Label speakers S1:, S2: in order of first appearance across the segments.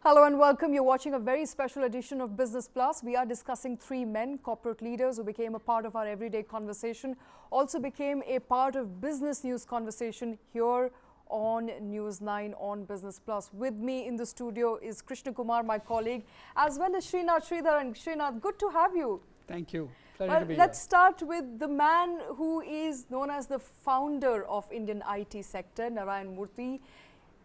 S1: Hello and welcome. You're watching a very special edition of Business Plus. We are discussing three men, corporate leaders who became a part of our everyday conversation, also became a part of business news conversation here on NEWS9 on Business Plus. With me in the studio is Krishna Kumar, my colleague, as well as Srinath Sridhar. And Srinath, good to have you.
S2: Thank you. Pleasure to be
S1: Let's
S2: here.
S1: start with the man who is known as the founder of Indian IT sector, Narayana Murthy,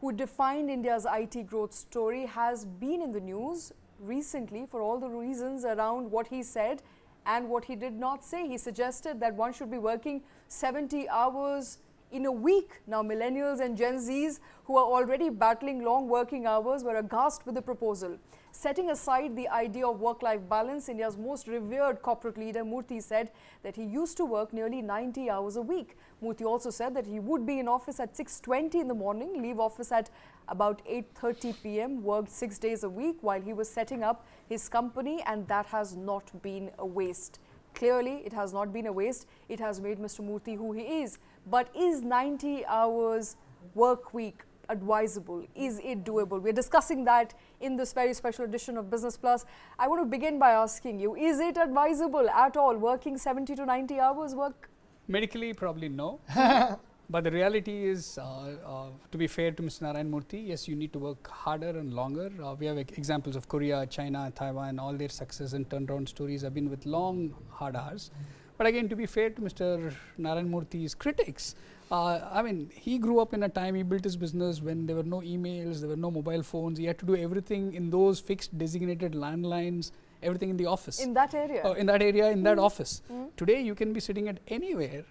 S1: who defined India's IT growth story, has been in the news recently for all the reasons around what he said and what he did not say. He suggested that one should be working 70 hours in a week. Now, millennials and Gen Zs who are already battling long working hours were aghast with the proposal. Setting aside the idea of work-life balance, India's most revered corporate leader, Murthy, said that he used to work nearly 90 hours a week. Murthy also said that he would be in office at 6:20 in the morning, leave office at about 8:30 p.m., worked 6 days a week while he was setting up his company, and that has not been a waste. Clearly, it has not been a waste. It has made Mr. Murthy who he is. But is 90 hours work week advisable? Is it doable? We're discussing that in this very special edition of Business Plus. I want to begin by asking you, is it advisable at all working 70 to 90 hours work?
S2: Medically, probably no. But the reality is, to be fair to Mr. Narayana Murthy, yes, you need to work harder and longer. We have examples of Korea, China, Taiwan, all their success and turnaround stories have been with long, hard hours. But again, to be fair to Mr. Narayana Murthy's critics, I mean, he grew up in a time, he built his business when there were no emails, there were no mobile phones. He had to do everything in those fixed designated landlines, everything in the office.
S1: In that area?
S2: In that area, in that office. Today, you can be sitting at anywhere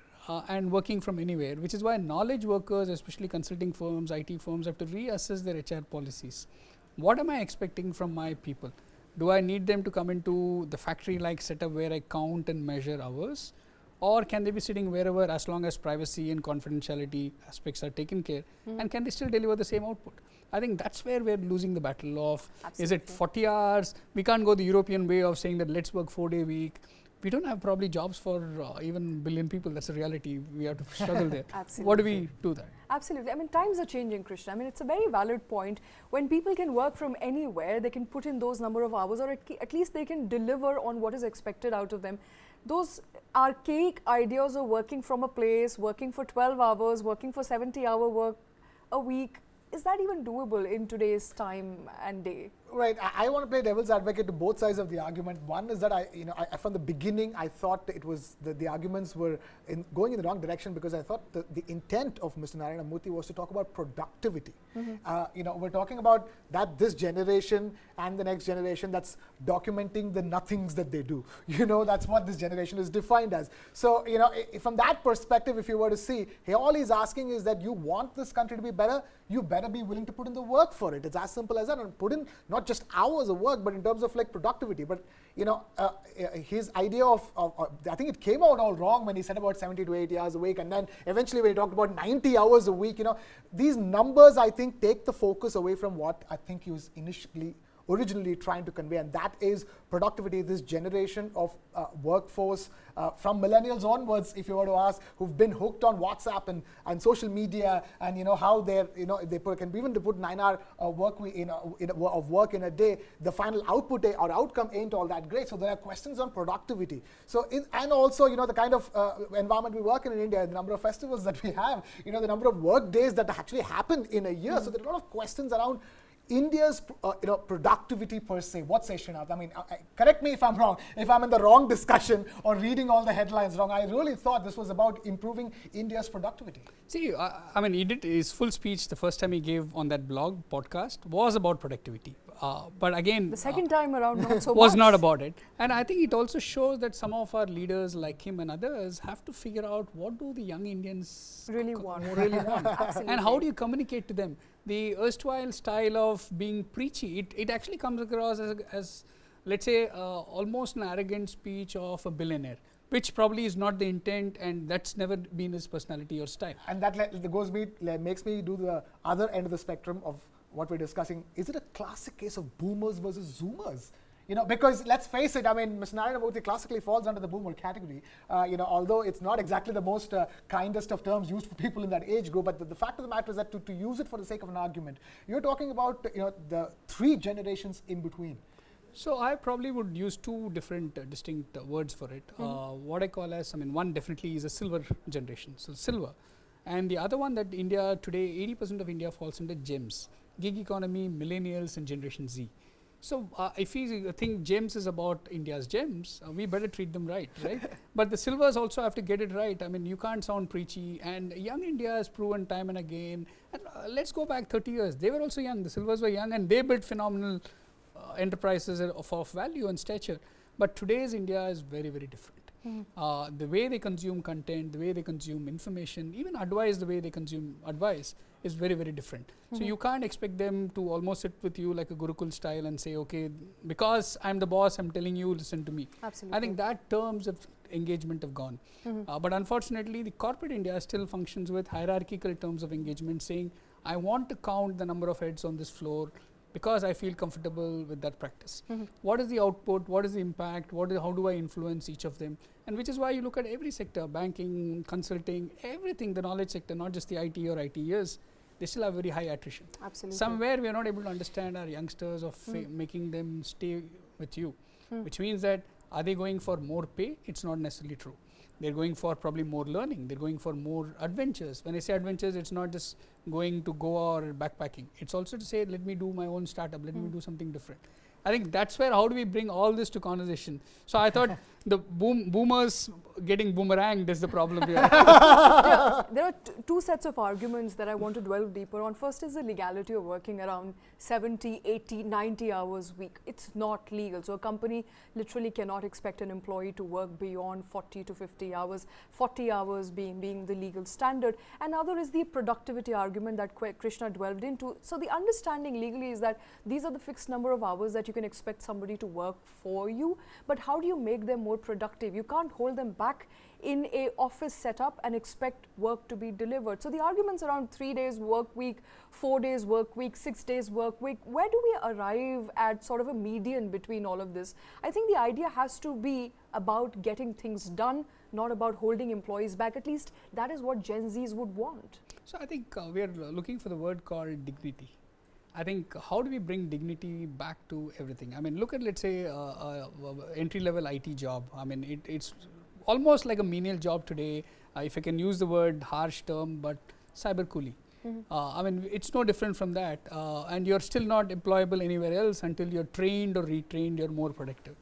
S2: and working from anywhere, which is why knowledge workers, especially consulting firms, IT firms, have to reassess their HR policies. What am I expecting from my people? Do I need them to come into the factory-like setup where I count and measure hours? Or can they be sitting wherever as long as privacy and confidentiality aspects are taken care? And can they still deliver the same output? I think that's where we're losing the battle of, is it 40 hours? We can't go the European way of saying that let's work 4-day week. We don't have probably jobs for even billion people. That's a reality. We have to struggle there.
S1: Absolutely.
S2: What do we do that?
S1: Absolutely. I mean, times are changing, Krishna. I mean, it's a very valid point. When people can work from anywhere, they can put in those number of hours, or at least they can deliver on what is expected out of them. Those archaic ideas of working from a place, working for 12 hours, working for 70-hour work a week, is that even doable in today's time and day?
S3: Right. I want to play devil's advocate to both sides of the argument. One is that I from the beginning, I thought it was the arguments were going in the wrong direction, because I thought the intent of Mr. Narayana Murthy was to talk about productivity. We're talking about that this generation and the next generation that's documenting the nothings that they do. That's what this generation is defined as. So, from that perspective, if you were to see, all he's asking is that you want this country to be better, you better be willing to put in the work for it. It's as simple as that, and put in not just hours of work, but in terms of like productivity. But his idea of I think it came out all wrong when he said about 70 to 80 hours a week, and then eventually when he talked about 90 hours a week, these numbers I think take the focus away from what I think he was originally trying to convey, and that is productivity. This generation of workforce from millennials onwards, if you were to ask, who've been hooked on WhatsApp and social media, and how they can even put 9-hour work of work in a day. The final output or outcome ain't all that great. So there are questions on productivity. So and also the kind of environment we work in India, the number of festivals that we have, the number of work days that actually happen in a year. So there are a lot of questions around India's productivity per se. What say, Srinath? I mean, correct me if I'm wrong, if I'm in the wrong discussion or reading all the headlines wrong. I really thought this was about improving India's productivity.
S2: See, I mean, he did his full speech the first time he gave on that blog podcast was about productivity. But again,
S1: the second time around, not so
S2: was
S1: much.
S2: not about it. And I think it also shows that some of our leaders like him and others have to figure out what do the young Indians
S1: really want.
S2: Absolutely. And how do you communicate to them? The erstwhile style of being preachy, it actually comes across as let's say, almost an arrogant speech of a billionaire, which probably is not the intent, and that's never been his personality or style.
S3: And that makes me do the other end of the spectrum of what we're discussing. Is it a classic case of boomers versus zoomers? Because let's face it, I mean, Mr. Narayana Murthy classically falls under the boomer category, although it's not exactly the most kindest of terms used for people in that age group. But the fact of the matter is that to use it for the sake of an argument, you're talking about, the 3 generations in between.
S2: So I probably would use 2 different distinct words for it. What I call as, one definitely is a silver generation, so silver. And the other one that India today, 80% of India falls under gems, gig economy, millennials and Generation Z. So if we think gems is about India's gems, we better treat them right? But the silvers also have to get it right. I mean, you can't sound preachy, and young India has proven time and again. And let's go back 30 years. They were also young. The silvers were young, and they built phenomenal enterprises of value and stature. But today's India is very, very different. The way they consume content, the way they consume information, even advice, the way they consume advice is very, very different. So you can't expect them to almost sit with you like a Gurukul style and say, okay, because I'm the boss, I'm telling you, listen to me.
S1: Absolutely.
S2: I think that terms of engagement have gone. But unfortunately, the corporate India still functions with hierarchical terms of engagement, saying, I want to count the number of heads on this floor because I feel comfortable with that practice. What is the output? What is the impact? How do I influence each of them? And which is why you look at every sector, banking, consulting, everything, the knowledge sector, not just the IT or IT years, they still have very high attrition.
S1: Absolutely.
S2: Somewhere we are not able to understand our youngsters of making them stay with you, which means that are they going for more pay? It's not necessarily true. They're going for probably more learning. They're going for more adventures. When I say adventures, it's not just going to Goa or backpacking. It's also to say, let me do my own startup. Let me do something different. I think that's where, how do we bring all this to conversation? So I thought the boomers getting boomeranged is the problem here.
S1: There are 2 sets of arguments that I want to delve deeper on. First is the legality of working around 70, 80, 90 hours a week. It's not legal. So a company literally cannot expect an employee to work beyond 40 to 50 hours, 40 hours being the legal standard. Another is the productivity argument that Krishna delved into. So the understanding legally is that these are the fixed number of hours that you can expect somebody to work for you, but how do you make them more productive? You can't hold them back in a office setup and expect work to be delivered. So the arguments around 3 days work week, 4 days work week, 6 days work week, where do we arrive at sort of a median between all of this? I think the idea has to be about getting things done, not about holding employees back. At least that is what Gen Zs would want.
S2: So I think we are looking for the word called dignity. I think how do we bring dignity back to everything? I mean, look at, let's say, entry-level IT job. I mean, it's almost like a menial job today, if I can use the word harsh term, but cyber coolie. I mean, it's no different from that. And you're still not employable anywhere else until you're trained or retrained, you're more productive.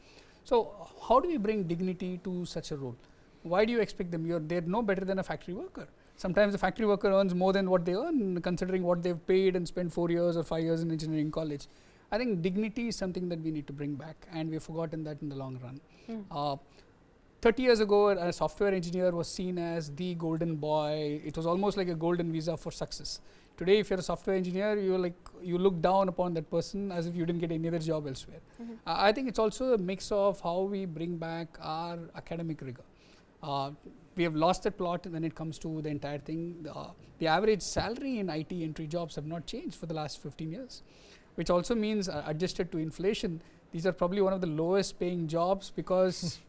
S2: So how do we bring dignity to such a role? Why do you expect them? They're no better than a factory worker. Sometimes the factory worker earns more than what they earn, considering what they've paid and spent 4 years or 5 years in engineering college. I think dignity is something that we need to bring back, and we've forgotten that in the long run. 30 years ago, a software engineer was seen as the golden boy. It was almost like a golden visa for success. Today, if you're a software engineer, you look down upon that person as if you didn't get any other job elsewhere. I think it's also a mix of how we bring back our academic rigor. We have lost that plot when it comes to the entire thing. The average salary in IT entry jobs have not changed for the last 15 years, which also means adjusted to inflation, these are probably one of the lowest paying jobs because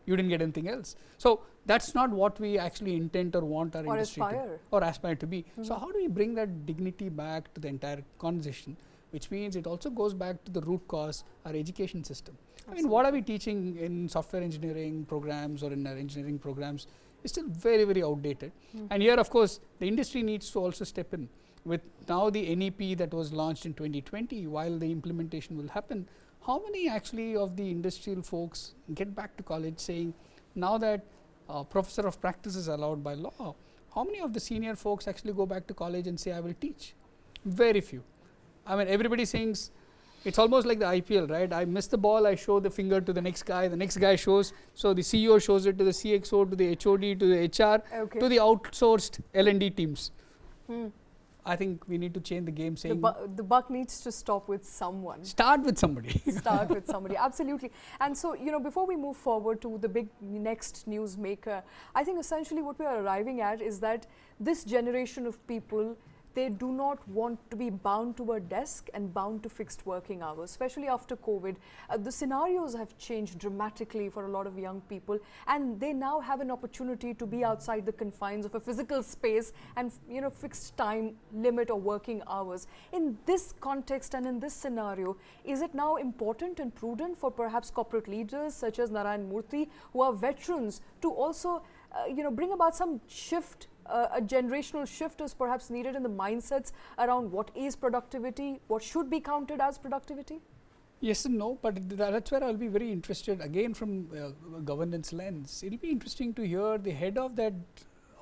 S2: you didn't get anything else. So that's not what we actually intend or want our industry to aspire to be. So how do we bring that dignity back to the entire conversation? Which means it also goes back to the root cause, our education system. I mean, what are we teaching in software engineering programs or in our engineering programs is still very, very outdated. And here, of course, the industry needs to also step in. With now the NEP that was launched in 2020, while the implementation will happen, how many actually of the industrial folks get back to college saying, now that professor of practice is allowed by law, how many of the senior folks actually go back to college and say, I will teach? Very few. I mean, everybody sings. It's almost like the IPL, right? I miss the ball, I show the finger to the next guy shows. So the CEO shows it to the CXO, to the HOD, to the HR, to the outsourced L&D teams. I think we need to change the game, saying
S1: the buck needs to stop with someone.
S2: Start with somebody.
S1: Start with somebody, absolutely. And so, before we move forward to the big next newsmaker, I think essentially what we are arriving at is that this generation of people they do not want to be bound to a desk and bound to fixed working hours, especially after COVID. The scenarios have changed dramatically for a lot of young people, and they now have an opportunity to be outside the confines of a physical space and fixed time limit or working hours. In this context and in this scenario, is it now important and prudent for perhaps corporate leaders such as Narayana Murthy, who are veterans, to also bring about some shift? A generational shift is perhaps needed in the mindsets around what is productivity, what should be counted as productivity?
S2: Yes and no, but that's where I'll be very interested again from a governance lens. It'll be interesting to hear the head of that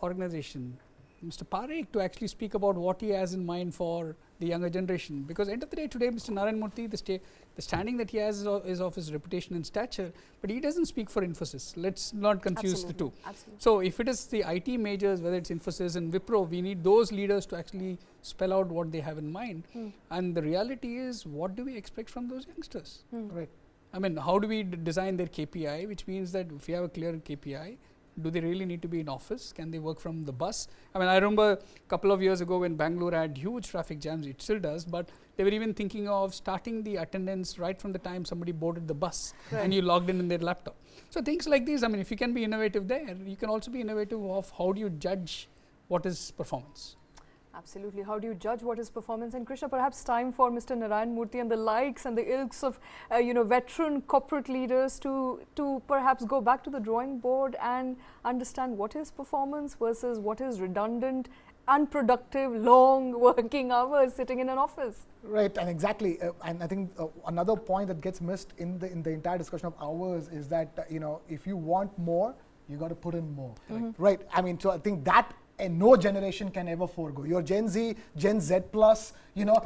S2: organization, Mr. Parekh, to actually speak about what he has in mind for the younger generation. Because end of the day today, Mr. Narayana Murthy, the standing that he has is of his reputation and stature, but he doesn't speak for Infosys. Let's not confuse the two.
S1: Absolutely.
S2: So if it is the IT majors, whether it's Infosys and Wipro, we need those leaders to actually spell out what they have in mind. And the reality is, what do we expect from those youngsters?
S3: Right.
S2: I mean, how do we design their KPI, which means that if you have a clear KPI, do they really need to be in office? Can they work from the bus? I mean, I remember a couple of years ago when Bangalore had huge traffic jams, it still does, but they were even thinking of starting the attendance right from the time somebody boarded the bus and you logged in their laptop. So things like these, I mean, if you can be innovative there, you can also be innovative of how do you judge what is performance.
S1: Absolutely. How do you judge what is performance? And Krishna, perhaps time for Mr. Narayana Murthy and the likes and the ilks of veteran corporate leaders to perhaps go back to the drawing board and understand what is performance versus what is redundant, unproductive, long working hours sitting in an office.
S3: Right, and exactly, and I think another point that gets missed in the entire discussion of hours is that if you want more, you got to put in more. Right. I mean, so I think that. And no generation can ever forego. Your Gen Z, Gen Z plus,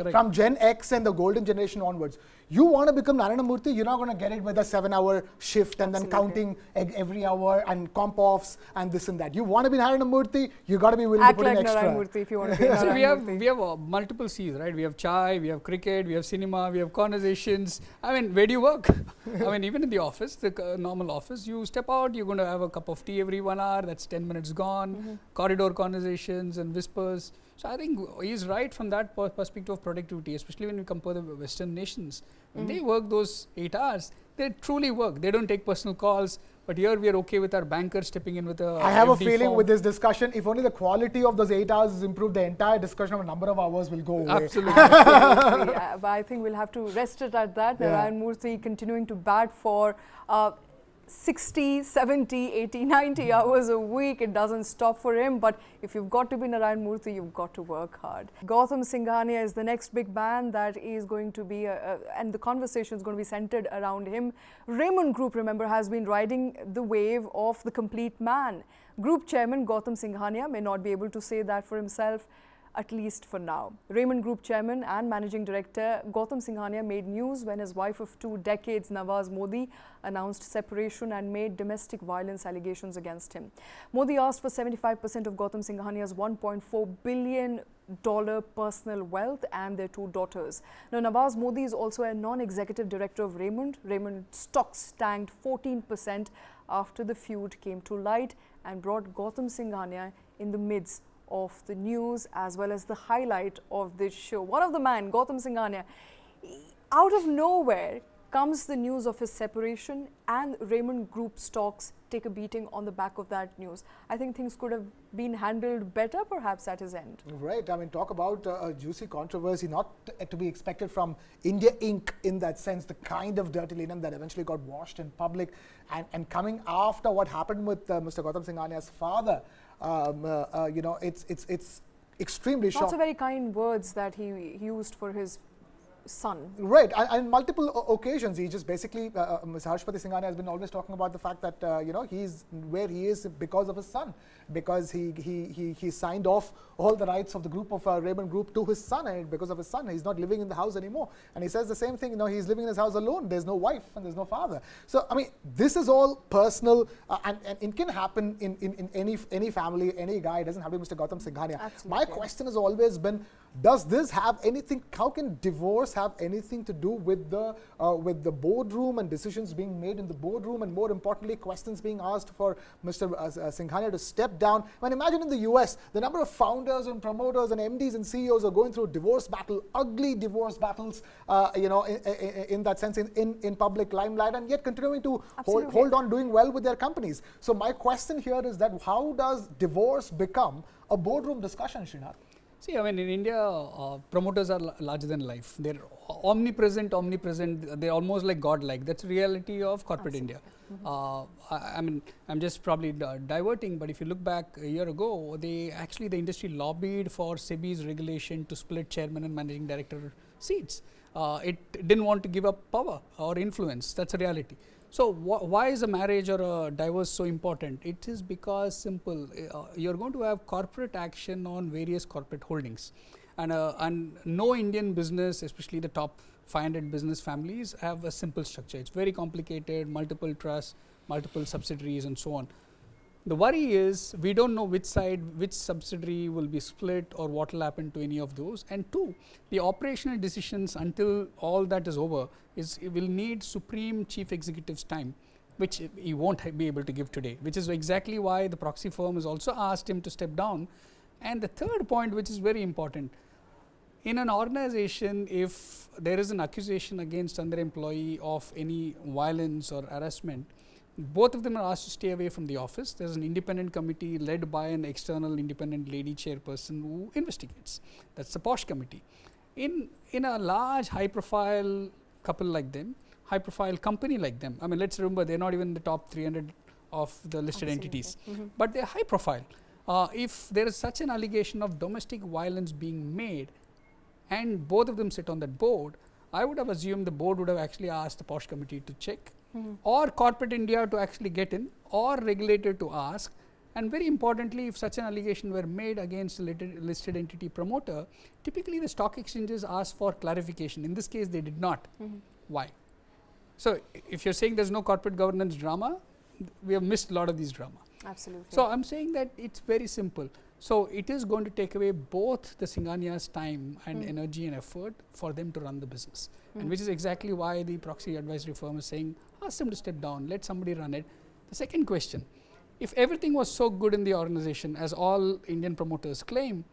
S3: from Gen X and the golden generation onwards. You want to become Narayana Murthy, you're not going to get it with a 7-hour shift and then counting every hour and comp offs and this and that. You want to be Narayana Murthy, you got to be willing to put in extra.
S1: Narayana Murthy if you want to be Narayana
S2: Murthy. We have multiple C's, right? We have chai, we have cricket, we have cinema, we have conversations. I mean, where do you work? I mean, even in the office, the normal office, you step out, you're going to have a cup of tea every 1 hour, that's 10 minutes gone, corridor conversations and whispers. So I think he's right from that perspective of productivity, especially when we compare the Western nations. When they work those 8 hours, they truly work. They don't take personal calls. But here we are okay with our banker stepping in with a
S3: I have
S2: FD
S3: a feeling
S2: form.
S3: with this discussion, if only the quality of those 8 hours is improved, the entire discussion of a number of hours will go away.
S2: Absolutely.
S1: Absolutely. But I think we'll have to rest it at that. Narayana Murthy continuing to bat for 60, 70, 80, 90 hours a week. It doesn't stop for him. But if you've got to be Narayana Murthy, you've got to work hard. Gautam Singhania is the next big band that is going to be, and the conversation is going to be centered around him. Raymond Group, remember, has been riding the wave of the complete man. Group chairman Gautam Singhania may not be able to say that for himself, at least for now. Raymond Group chairman and managing director Gautam Singhania made news when his wife of 2 decades, Nawaz Modi, announced separation and made domestic violence allegations against him. Modi asked for 75% of Gautam Singhania's $1.4 billion personal wealth and their 2 daughters. Now, Nawaz Modi is also a non-executive director of Raymond. Raymond stocks tanked 14% after the feud came to light and brought Gautam Singhania in the midst of the news as well as the highlight of this show. One of the man, Gautam Singhania, out of nowhere comes the news of his separation, and Raymond Group stocks take a beating on the back of that news. I think things could have been handled better perhaps at his end.
S3: Right, I mean, talk about a juicy controversy, not to be expected from India Inc. in that sense, the kind of dirty linen that eventually got washed in public, and coming after what happened with Mr. Gautam Singhania's father. It's extremely shocking.
S1: Not so very kind words that he used for his son.
S3: Right, and multiple occasions. He just basically, Mr. Harshpati Singhania has been always talking about the fact that he's where he is because of his son, because he signed off all the rights of the group of Raymond Group to his son, and because of his son, he's not living in the house anymore. And he says the same thing. He's living in his house alone. There's no wife and there's no father. So I mean, this is all personal, and it can happen in any family, any guy. It doesn't have to be Mr. Gautam Singhania.
S1: Absolutely.
S3: My question has always been, does this have anything? How can divorce divorce have anything to do with the boardroom and decisions being made in the boardroom, and more importantly, questions being asked for Mr. Singhania to step down? I mean, imagine in the US, the number of founders and promoters and MDs and CEOs are going through a divorce battle, ugly divorce battles, in that sense, in public limelight, and yet continuing to hold on, doing well with their companies. So my question here is that how does divorce become a boardroom discussion, Srinath?
S2: See, I mean, in India, promoters are larger than life. They're omnipresent. They're almost like God-like. That's the reality of corporate India. I mean, I'm just probably diverting, but if you look back a year ago, the industry lobbied for SEBI's regulation to split chairman and managing director seats. It didn't want to give up power or influence. That's a reality. So why is a marriage or a divorce so important? It is because simple. You're going to have corporate action on various corporate holdings, and no Indian business, especially the top 500 business families, have a simple structure. It's very complicated, multiple trusts, multiple subsidiaries, and so on. The worry is we don't know which subsidiary will be split or what will happen to any of those. And two, the operational decisions until all that is over will need supreme chief executive's time, which he won't be able to give today, which is exactly why the proxy firm has also asked him to step down. And the third point, which is very important, in an organization, if there is an accusation against another employee of any violence or harassment, both of them are asked to stay away from the office. There is an independent committee led by an external independent lady chairperson who investigates. That's the POSH committee. In a large high profile couple like them, high profile company like them, I mean, let's remember they're not even in the top 300 of the listed entities, but they're high profile. If there is such an allegation of domestic violence being made and both of them sit on that board, I would have assumed the board would have actually asked the POSH committee to check, or corporate India to actually get in, or regulator to ask. And very importantly, if such an allegation were made against a listed entity promoter, typically the stock exchanges ask for clarification. In this case, they did not. Why? So if you're saying there's no corporate governance drama, we have missed a lot of these drama.
S1: Absolutely.
S2: So I'm saying that it's very simple. So it is going to take away both the Singhania's time and energy and effort for them to run the business, and which is exactly why the proxy advisory firm is saying, ask them to step down, let somebody run it. The second question, if everything was so good in the organization as all Indian promoters claim,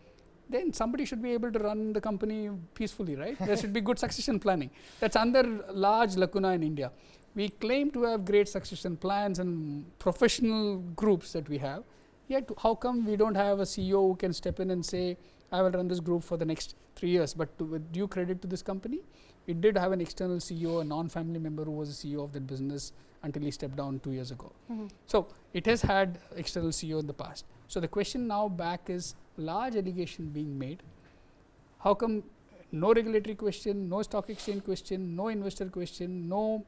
S2: then somebody should be able to run the company peacefully, right? There should be good succession planning. That's another large lacuna in India. We claim to have great succession plans and professional groups that we have. Yet, how come we don't have a CEO who can step in and say, I will run this group for the next 3 years? But with due credit to this company, it did have an external CEO, a non-family member who was the CEO of that business until he stepped down 2 years ago. So it has had external CEO in the past. So the question now back is, large allegation being made, how come no regulatory question, no stock exchange question, no investor question, no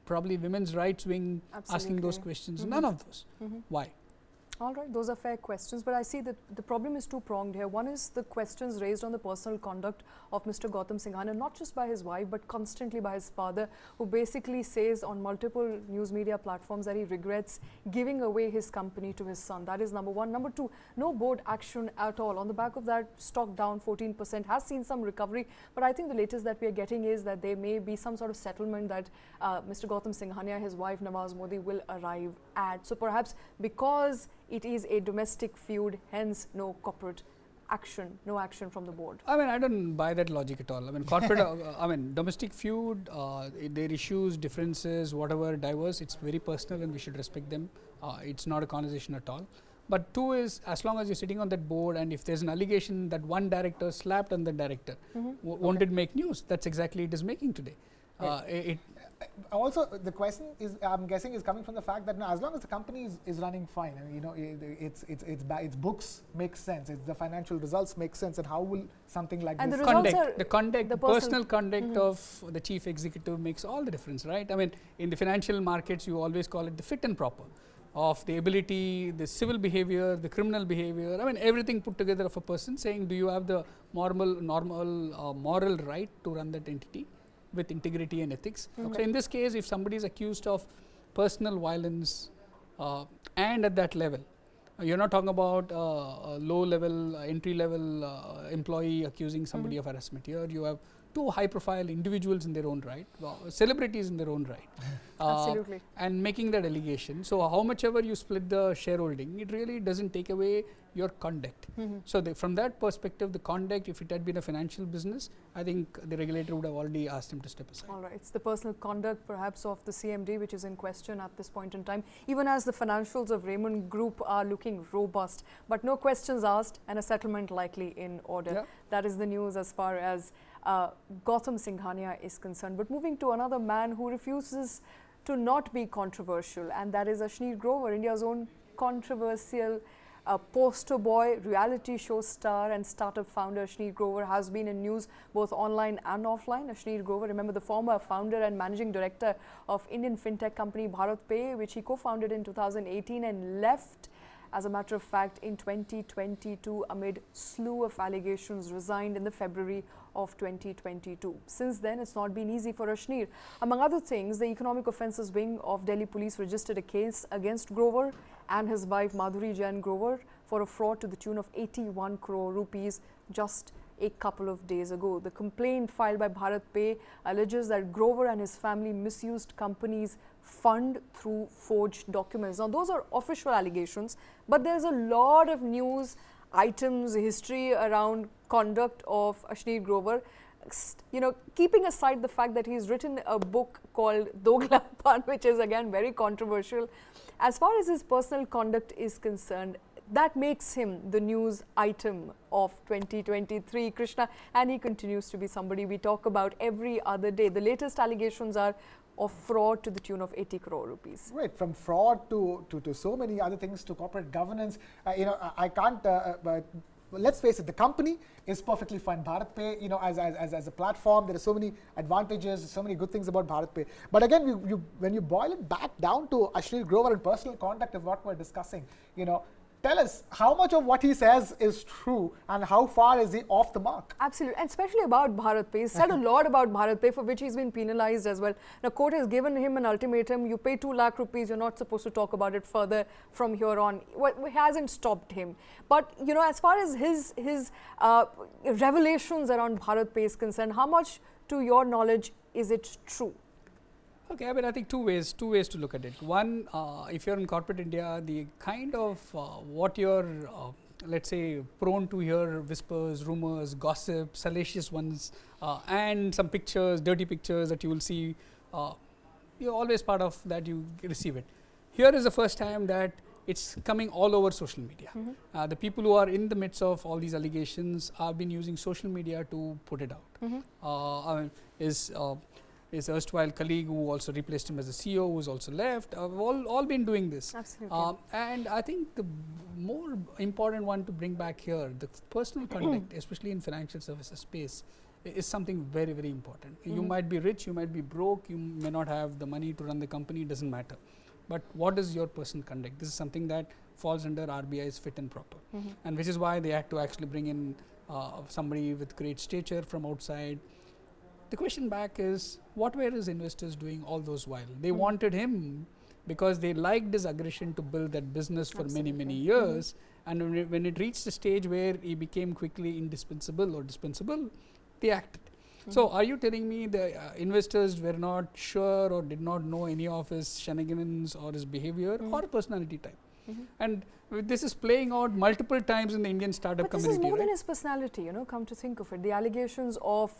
S2: probably women's rights wing asking those questions, none of those. Why?
S1: All right, those are fair questions, but I see that the problem is two-pronged here. One is the questions raised on the personal conduct of Mr. Gautam Singhania, not just by his wife, but constantly by his father, who basically says on multiple news media platforms that he regrets giving away his company to his son. That is number one. Number two, no board action at all. On the back of that, stock down 14%, has seen some recovery, but I think the latest that we are getting is that there may be some sort of settlement that Mr. Gautam Singhania, his wife Nawaz Modi, will arrive at. So perhaps because it is a domestic feud, hence no corporate action, no action from the board.
S2: I mean, I don't buy that logic at all. I mean, corporate, I mean, domestic feud, their issues, differences, whatever, diverse, it's very personal and we should respect them. It's not a conversation at all. But two is, as long as you're sitting on that board and if there's an allegation that one director slapped on the director, won't it make news? That's exactly it is making today.
S3: Also, the question is, I'm guessing, is coming from the fact that as long as the company is running fine, and its books make sense, the financial results make sense, and how will something like
S1: and
S3: this?
S2: The conduct, the personal conduct of the chief executive makes all the difference, right? I mean, in the financial markets, you always call it the fit and proper of the ability, the civil behavior, the criminal behavior. I mean, everything put together of a person saying, do you have the moral right to run that entity with integrity and ethics. So in this case, if somebody is accused of personal violence and at that level, you're not talking about a low level, entry level employee accusing somebody of harassment. Here you have two high-profile individuals in their own right, celebrities in their own right,
S1: Absolutely.
S2: and making that allegation. So how much ever you split the shareholding, it really doesn't take away your conduct. So from that perspective, the conduct, if it had been a financial business, I think the regulator would have already asked him to step aside.
S1: All right, it's the personal conduct perhaps of the CMD which is in question at this point in time, even as the financials of Raymond Group are looking robust, but no questions asked and a settlement likely in order.
S2: Yeah.
S1: That is the news as far as Gautam Singhania is concerned. But moving to another man who refuses to not be controversial, and that is Ashneer Grover, India's own controversial poster boy, reality show star and startup founder. Ashneer Grover has been in news both online and offline. Ashneer Grover, remember, the former founder and managing director of Indian fintech company BharatPe, which he co-founded in 2018 and left, as a matter of fact, in 2022 amid slew of allegations, resigned in the February of 2022. Since then, it's not been easy for Ashneer. Among other things, the Economic Offences Wing of Delhi Police registered a case against Grover and his wife Madhuri Jain Grover for a fraud to the tune of 81 crore rupees just a couple of days ago. The complaint filed by BharatPe alleges that Grover and his family misused companies' fund through forged documents. Now, those are official allegations, but there's a lot of news items, history around conduct of Ashneer Grover. You know, keeping aside the fact that he's written a book called Doglapan, which is again very controversial, as far as his personal conduct is concerned, that makes him the news item of 2023, Krishna, and he continues to be somebody we talk about every other day. The latest allegations are of fraud to the tune of 80 crore rupees.
S3: Right, from fraud to so many other things, to corporate governance. You know, I can't, but let's face it, the company is perfectly fine. BharatPe, you know, as a platform, there are so many advantages, so many good things about BharatPe. But again, when you boil it back down to Ashneer Grover and personal conduct of what we're discussing, you know, tell us how much of what he says is true and how far is he off the mark?
S1: Absolutely, and especially about BharatPe. He's said a lot about BharatPe, for which he's been penalized as well. Now, court has given him an ultimatum. You pay 2 lakh rupees, you're not supposed to talk about it further from here on. Well, it hasn't stopped him. But, you know, as far as his revelations around BharatPe is concerned, how much, to your knowledge, is it true?
S2: Okay, I mean, I think two ways to look at it. One, if you're in corporate India, the kind of what you're, let's say, prone to hear whispers, rumors, gossip, salacious ones, and some pictures, dirty pictures that you will see, you're always part of that, you receive it. Here is the first time that it's coming all over social media. The people who are in the midst of all these allegations have been using social media to put it out. His erstwhile colleague who also replaced him as the CEO, who's also left, have all been doing this.
S1: Absolutely.
S2: And I think the more important one to bring back here, the personal conduct, especially in financial services space, is something very, very important. You might be rich, you might be broke, you may not have the money to run the company, it doesn't matter. But what is your personal conduct? This is something that falls under RBI's fit and proper. And which is why they had to actually bring in somebody with great stature from outside. The question back is, what were his investors doing all those while? They wanted him because they liked his aggression to build that business for many, many years. And when it reached a stage where he became quickly indispensable or dispensable, they acted. So are you telling me the investors were not sure or did not know any of his shenanigans or his behavior or personality type? And this is playing out multiple times in the Indian startup community.
S1: But this is more
S2: right?
S1: than his personality, you know, come to think of it. The allegations of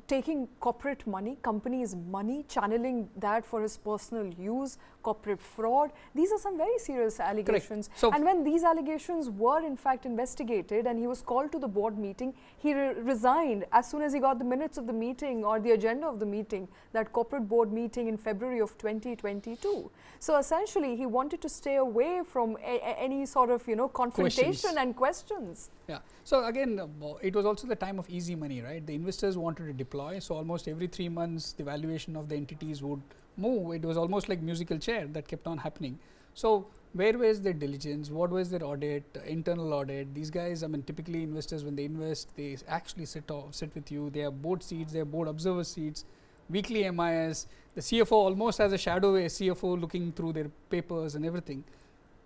S1: taking corporate money, companies' money, channeling that for his personal use, corporate fraud. These are some very serious allegations.
S2: So
S1: and when these allegations were in fact investigated and he was called to the board meeting, he resigned as soon as he got the minutes of the meeting or the agenda of the meeting, that corporate board meeting in February of 2022. So essentially, he wanted to stay away from any sort of, you know, confrontation and questions.
S2: Yeah. So again, it was also the time of easy money, right? The investors wanted to deploy. So almost every 3 months, the valuation of the entities would move. It was almost like musical chair that kept on happening. So where was their diligence? What was their audit, internal audit? These guys, I mean, typically investors, when they invest, they actually sit with you. They have board seats, they have board observer seats, weekly MIS. The CFO almost has a shadow CFO looking through their papers and everything.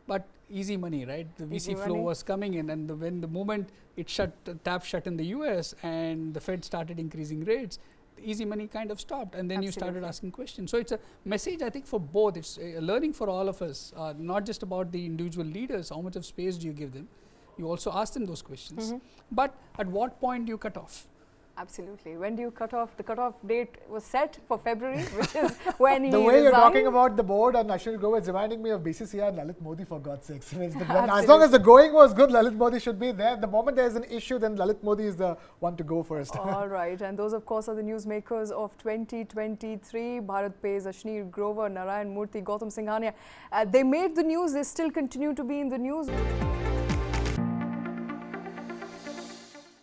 S2: but easy money, right? The
S1: Easy
S2: VC flow
S1: money.
S2: was coming in, and when the moment it shut, tap shut in the US and the Fed started increasing rates, the easy money kind of stopped, and then you started
S1: Absolutely.
S2: asking questions. So it's a message, I think, for both. It's a learning for all of us, not just about the individual leaders. How much of space do you give them? You also ask them those questions. But at what point do you cut off?
S1: Absolutely. When do you cut off? The cutoff date was set for February, which is when he
S3: The way you're talking
S1: resigned.
S3: about the board and Ashneer Grover is reminding me of BCCI and Lalit Modi, for God's sakes. I mean, as long
S1: Absolutely.
S3: as the going was good, Lalit Modi should be there. The moment there's an issue, then Lalit Modi is the one to go first.
S1: All right, and those, of course, are the newsmakers of 2023. BharatPe's Ashneer Grover, Narayana Murthy, Gautam Singhania. They made the news. They still continue to be in the news.